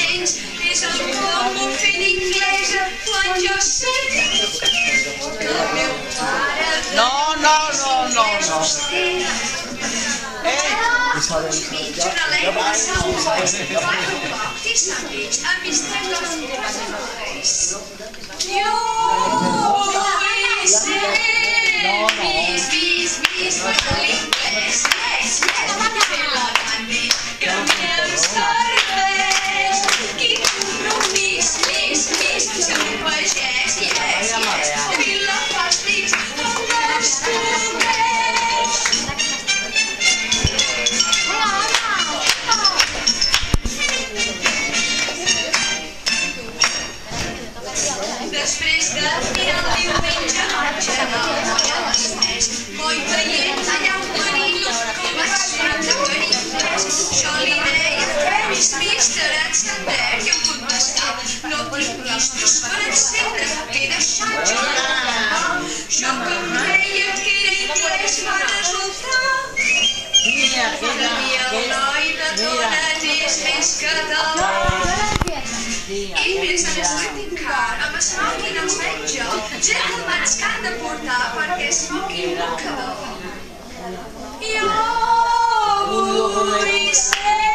temps és el com ho fer d'inglès quan jo sé que el meu pare No. Giornalei salvo, fai un po' di sandwich a mistello non io bis, parla l'inglès, yes, fer la canvi, que el meu serveix, quin compromís, més, ser un pagès, yes, vila fàstics, on descobreix. Després de mirar el diumenge, engegar el moll a les 3, coi veient allà un perill, com es fan de perillers. Jo li deia, mister, encender, i em contestava, no tinc vistos per encendre, t'he deixat jo la jo que em creia que era inglès va resultar. El noi de dones és més català. I més en sleeping car, amb smoking els veig jo, gentlemans que han de portar perquè smoking mocador. Jo vull ser